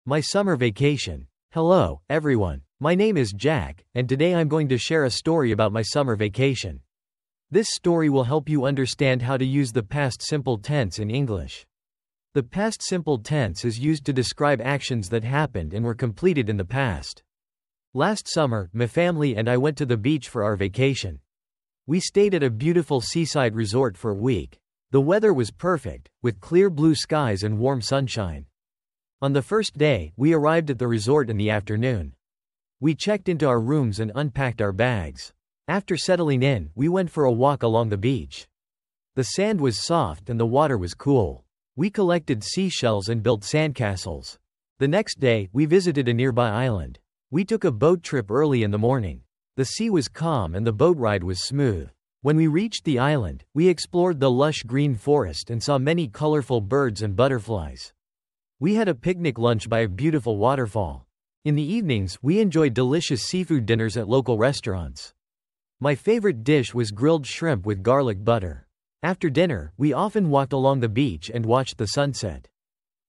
My summer vacation. Hello, everyone. My name is Jack, and today I'm going to share a story about my summer vacation. This story will help you understand how to use the past simple tense in English. The past simple tense is used to describe actions that happened and were completed in the past. Last summer, my family and I went to the beach for our vacation. We stayed at a beautiful seaside resort for a week. The weather was perfect, with clear blue skies and warm sunshine. On the first day, we arrived at the resort in the afternoon. We checked into our rooms and unpacked our bags. After settling in, we went for a walk along the beach. The sand was soft and the water was cool. We collected seashells and built sandcastles. The next day, we visited a nearby island. We took a boat trip early in the morning. The sea was calm and the boat ride was smooth. When we reached the island, we explored the lush green forest and saw many colorful birds and butterflies. We had a picnic lunch by a beautiful waterfall. In the evenings, we enjoyed delicious seafood dinners at local restaurants. My favorite dish was grilled shrimp with garlic butter. After dinner, we often walked along the beach and watched the sunset.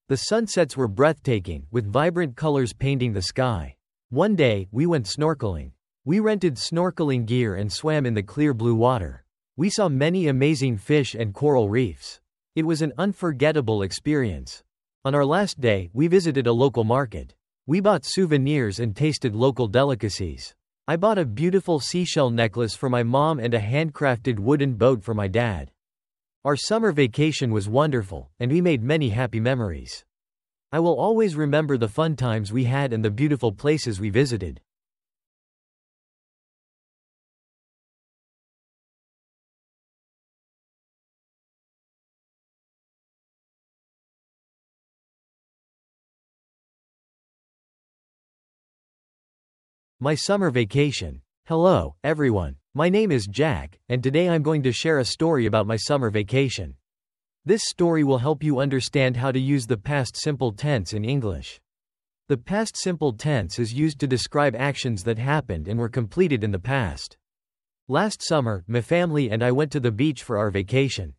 The sunsets were breathtaking, with vibrant colors painting the sky. One day, we went snorkeling. We rented snorkeling gear and swam in the clear blue water. We saw many amazing fish and coral reefs. It was an unforgettable experience. On our last day, we visited a local market. We bought souvenirs and tasted local delicacies. I bought a beautiful seashell necklace for my mom and a handcrafted wooden boat for my dad. Our summer vacation was wonderful, and we made many happy memories. I will always remember the fun times we had and the beautiful places we visited. My summer vacation. Hello, everyone. My name is Jack, and today I'm going to share a story about my summer vacation. This story will help you understand how to use the past simple tense in English. The past simple tense is used to describe actions that happened and were completed in the past. Last summer, my family and I went to the beach for our vacation.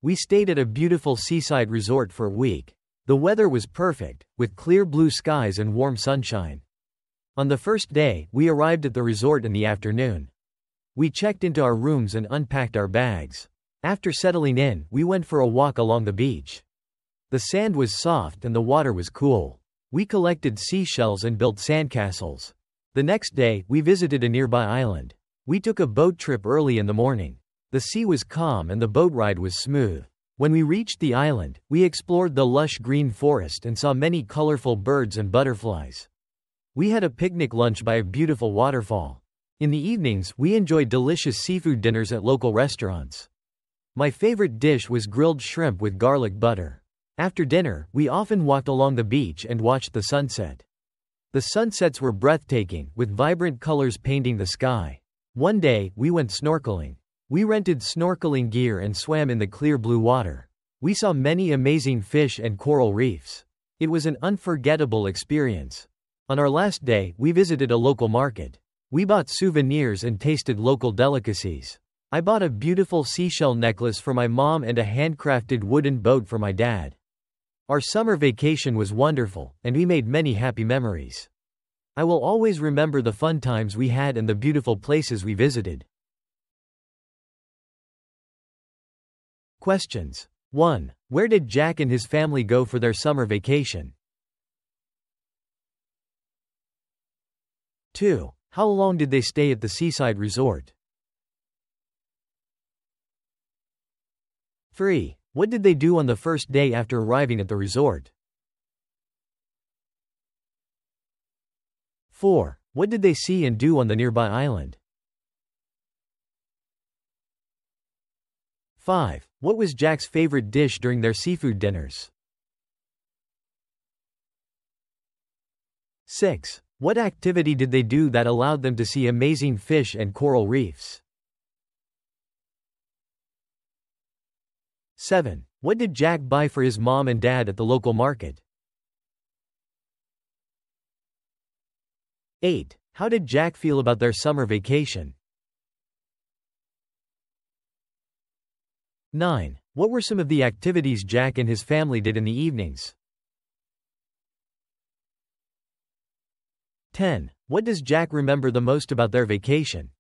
We stayed at a beautiful seaside resort for a week. The weather was perfect, with clear blue skies and warm sunshine. On the first day, we arrived at the resort in the afternoon. We checked into our rooms and unpacked our bags. After settling in, we went for a walk along the beach. The sand was soft and the water was cool. We collected seashells and built sandcastles. The next day, we visited a nearby island. We took a boat trip early in the morning. The sea was calm and the boat ride was smooth. When we reached the island, we explored the lush green forest and saw many colorful birds and butterflies. We had a picnic lunch by a beautiful waterfall. In the evenings, we enjoyed delicious seafood dinners at local restaurants. My favorite dish was grilled shrimp with garlic butter. After dinner, we often walked along the beach and watched the sunset. The sunsets were breathtaking, with vibrant colors painting the sky. One day, we went snorkeling. We rented snorkeling gear and swam in the clear blue water. We saw many amazing fish and coral reefs. It was an unforgettable experience. On our last day, we visited a local market. We bought souvenirs and tasted local delicacies. I bought a beautiful seashell necklace for my mom and a handcrafted wooden boat for my dad. Our summer vacation was wonderful, and we made many happy memories. I will always remember the fun times we had and the beautiful places we visited. Questions. 1. Where did Jack and his family go for their summer vacation? 2. How long did they stay at the seaside resort? 3. What did they do on the first day after arriving at the resort? 4. What did they see and do on the nearby island? 5. What was Jack's favorite dish during their seafood dinners? 6. What activity did they do that allowed them to see amazing fish and coral reefs? 7. What did Jack buy for his mom and dad at the local market? 8. How did Jack feel about their summer vacation? 9. What were some of the activities Jack and his family did in the evenings? 10. What does Jack remember the most about their vacation?